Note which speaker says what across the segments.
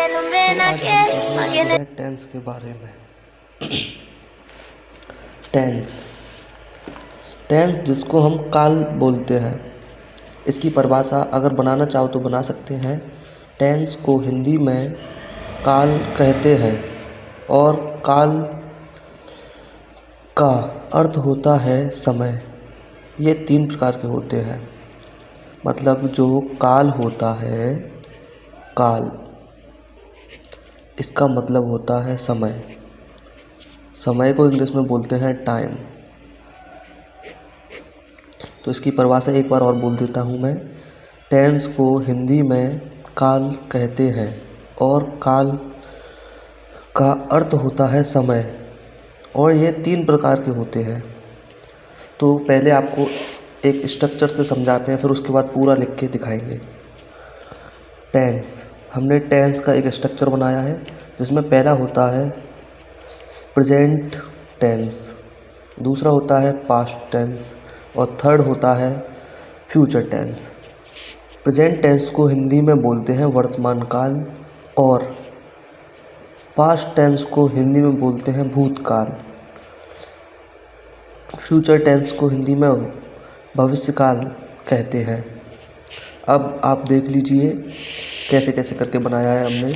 Speaker 1: तो आज हम पढ़ने वाले हैं टेंस के बारे में। टेंस टेंस जिसको हम काल बोलते हैं, इसकी परिभाषा अगर बनाना चाहो तो बना सकते हैं। टेंस को हिंदी में काल कहते हैं और काल का अर्थ होता है समय। ये 3 प्रकार के होते हैं। मतलब जो काल होता है, काल इसका मतलब होता है समय। समय को इंग्लिश में बोलते हैं टाइम। तो इसकी परिभाषा एक बार और बोल देता हूँ मैं। टेंस को हिंदी में काल कहते हैं और काल का अर्थ होता है समय, और ये 3 प्रकार के होते हैं। तो पहले आपको एक स्ट्रक्चर से समझाते हैं, फिर उसके बाद पूरा लिख के दिखाएंगे। टेंस, हमने टेंस का एक स्ट्रक्चर बनाया है जिसमें पहला होता है प्रेजेंट टेंस, दूसरा होता है पास्ट टेंस और थर्ड होता है फ्यूचर टेंस। प्रेजेंट टेंस को हिंदी में बोलते हैं वर्तमान काल और पास्ट टेंस को हिंदी में बोलते हैं भूतकाल। फ्यूचर टेंस को हिंदी में भविष्यकाल कहते हैं। अब आप देख लीजिए कैसे कैसे करके बनाया है हमने,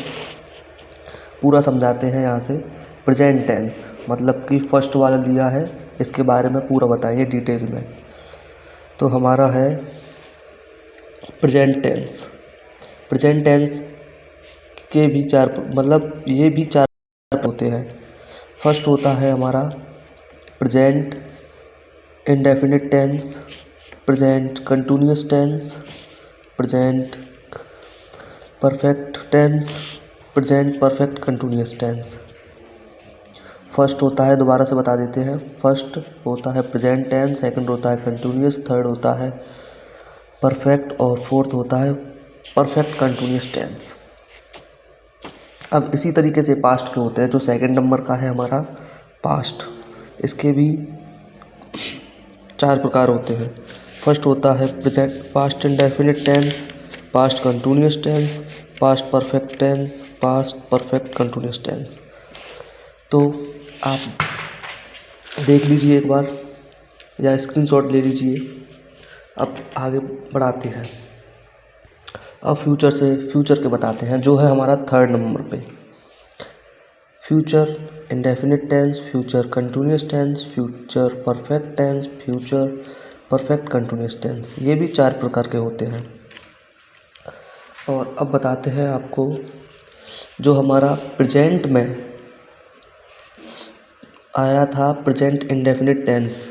Speaker 1: पूरा समझाते हैं यहाँ से। प्रेजेंट टेंस मतलब कि फर्स्ट वाला लिया है, इसके बारे में पूरा बताएंगे डिटेल में। तो हमारा है प्रेजेंट टेंस। प्रेजेंट टेंस के भी 4 मतलब ये भी 4 होते हैं। फर्स्ट होता है हमारा present indefinite tense, present continuous tense, present perfect tense, present perfect continuous tense. First होता है, दोबारा से बता देते हैं, फर्स्ट होता है प्रेजेंट टेंस, सेकंड होता है कंटिन्यूअस, थर्ड होता है परफेक्ट और फोर्थ होता है परफेक्ट कंटिन्यूअस टेंस। अब इसी तरीके से पास्ट के होते हैं। जो सेकंड नंबर का है हमारा पास्ट, इसके भी 4 प्रकार होते हैं। फर्स्ट होता है present past indefinite tense, past continuous tense, past perfect tense, past perfect continuous tense. तो आप देख लीजिए एक बार या स्क्रीनशॉट ले लीजिए। अब आगे बढ़ाते हैं। अब फ्यूचर के बताते हैं, जो है हमारा थर्ड नंबर पे। Future indefinite tense, future continuous tense, future perfect tense, future perfect continuous tense. ये भी 4 प्रकार के होते हैं। और अब बताते हैं आपको जो हमारा प्रेजेंट में आया था, प्रेजेंट इंडेफिनिट टेंस,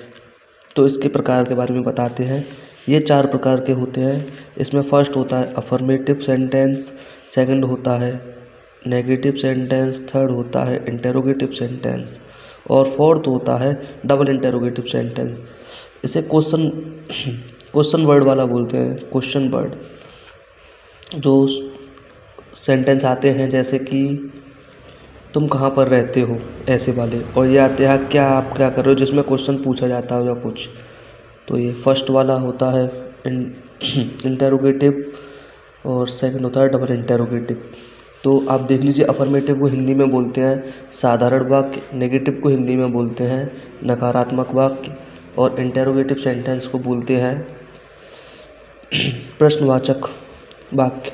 Speaker 1: तो इसके प्रकार के बारे में बताते हैं। ये 4 प्रकार के होते हैं। इसमें फर्स्ट होता है अफर्मेटिव सेंटेंस, सेकंड होता है नेगेटिव सेंटेंस, थर्ड होता है इंटेरोगेटिव सेंटेंस और फोर्थ होता है डबल इंटेरोगेटिव सेंटेंस। इसे क्वेश्चन वर्ड वाला बोलते हैं। क्वेश्चन वर्ड जो सेंटेंस आते हैं जैसे कि तुम कहाँ पर रहते हो, ऐसे वाले, और ये आते हैं क्या आप क्या कर रहे हो, जिसमें क्वेश्चन पूछा जाता है या कुछ। तो ये फर्स्ट वाला होता है इंटेरोगेटिव और सेकंड होता है डबल इंटेरोगेटिव। तो आप देख लीजिए, अफर्मेटिव को हिंदी में बोलते हैं साधारण वाक्य, नेगेटिव को हिंदी में बोलते हैं नकारात्मक वाक्य और इंटेरोगेटिव सेंटेंस को बोलते हैं प्रश्नवाचक वाक्य,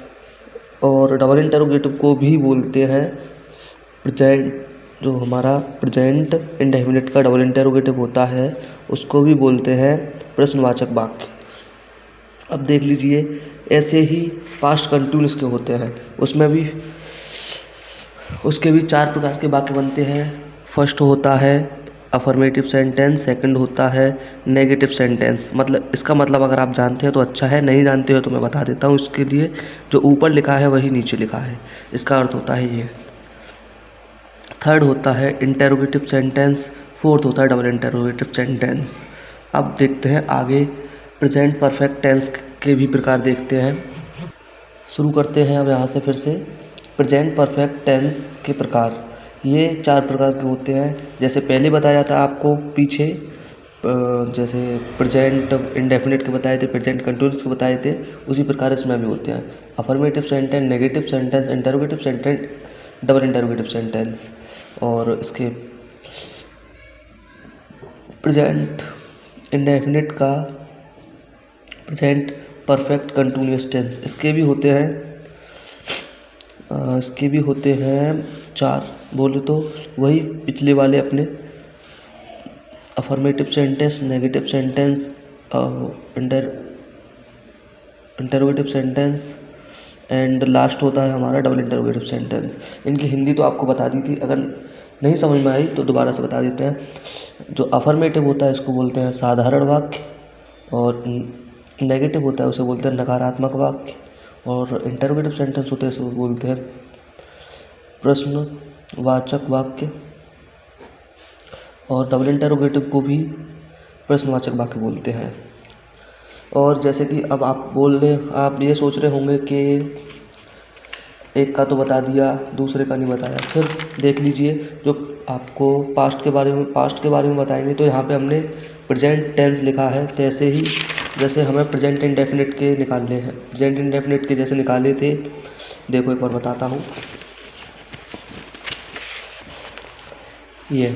Speaker 1: और डबल इंटेरोगेटिव को भी बोलते हैं प्रेजेंट। जो हमारा प्रेजेंट इंडेफिनिट का डबल इंटेरोगेटिव होता है उसको भी बोलते हैं प्रश्नवाचक वाक्य। अब देख लीजिए, ऐसे ही पास्ट कंटिन्यूअस के होते हैं, उसके भी 4 प्रकार के वाक्य बनते हैं। फर्स्ट होता है अफर्मेटिव सेंटेंस, सेकंड होता है नेगेटिव सेंटेंस। मतलब इसका मतलब अगर आप जानते हैं तो अच्छा है, नहीं जानते हो तो मैं बता देता हूँ। इसके लिए जो ऊपर लिखा है वही नीचे लिखा है, इसका अर्थ होता है ये। थर्ड होता है इंटेरोगेटिव सेंटेंस, फोर्थ होता है डबल इंटेरोगेटिव सेंटेंस। अब देखते हैं आगे प्रेजेंट परफेक्ट टेंस के भी प्रकार देखते हैं। शुरू करते हैं अब यहाँ से फिर से। प्रेजेंट परफेक्ट टेंस के प्रकार, ये 4 प्रकार के होते हैं। जैसे पहले बताया था आपको पीछे जैसे प्रेजेंट इंडेफिनिट के बताए थे, प्रेजेंट कंटिन्यूस के बताए थे, उसी प्रकार इसमें भी होते हैं। Affirmative sentence, negative sentence, interrogative sentence, double interrogative sentence. और इसके प्रेजेंट इंडेफिनिट का प्रेजेंट परफेक्ट कंटिन्यूअस टेंस, इसके भी होते हैं 4 बोले तो, वही पिछले वाले अपने affirmative sentence, negative sentence, interrogative sentence and last होता है हमारा डबल इंटरोगेटिव सेंटेंस। इनकी हिंदी तो आपको बता दी थी, अगर नहीं समझ में आई तो दोबारा से बता देते हैं। जो अफर्मेटिव होता है इसको बोलते हैं साधारण वाक्य, और नेगेटिव होता है उसे बोलते हैं नकारात्मक वाक्य, और इंटरोगेटिव सेंटेंस होते हैं इसको बोलते हैं प्रश्नवाचक वाक्य, और डबल इंटरोगेटिव को भी प्रश्नवाचक वाक्य बोलते हैं। और जैसे कि अब आप ये सोच रहे होंगे कि एक का तो बता दिया, दूसरे का नहीं बताया। फिर देख लीजिए, जो आपको पास्ट के बारे में बताएंगे तो यहाँ पे हमने प्रेजेंट टेंस लिखा है, तैसे ही जैसे हमें प्रेजेंट इंडेफिनिट के निकालने हैं, प्रेजेंट इंडेफिनिट के जैसे निकाले थे। देखो एक बार बताता हूँ, ये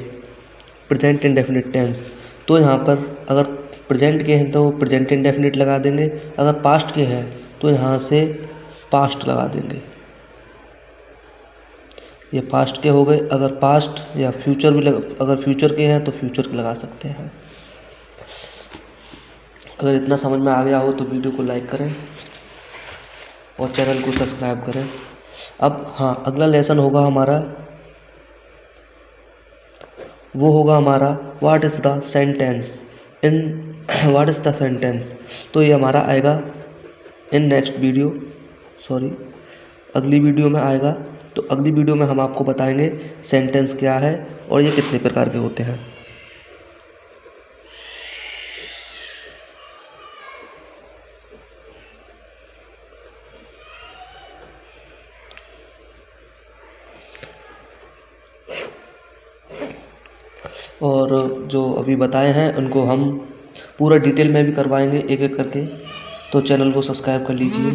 Speaker 1: प्रेजेंट इंडेफिनिट टेंस। तो यहाँ पर अगर प्रेजेंट के हैं तो प्रेजेंट इंडेफिनिट लगा देंगे, अगर पास्ट के हैं तो यहाँ से पास्ट लगा देंगे। ये पास्ट के हो गए। अगर पास्ट या फ्यूचर भी अगर फ्यूचर के हैं तो फ्यूचर के लगा सकते हैं। अगर इतना समझ में आ गया हो तो वीडियो को लाइक करें और चैनल को सब्सक्राइब करें। अब हाँ, अगला लेसन होगा हमारा, वो होगा हमारा what is the sentence what is the sentence. तो ये हमारा आएगा इन नेक्स्ट वीडियो, अगली वीडियो में आएगा। तो अगली वीडियो में हम आपको बताएंगे सेंटेंस क्या है और ये कितने प्रकार के होते हैं। और जो अभी बताए हैं उनको हम पूरा डिटेल में भी करवाएंगे एक एक करके, तो चैनल को सब्सक्राइब कर लीजिए।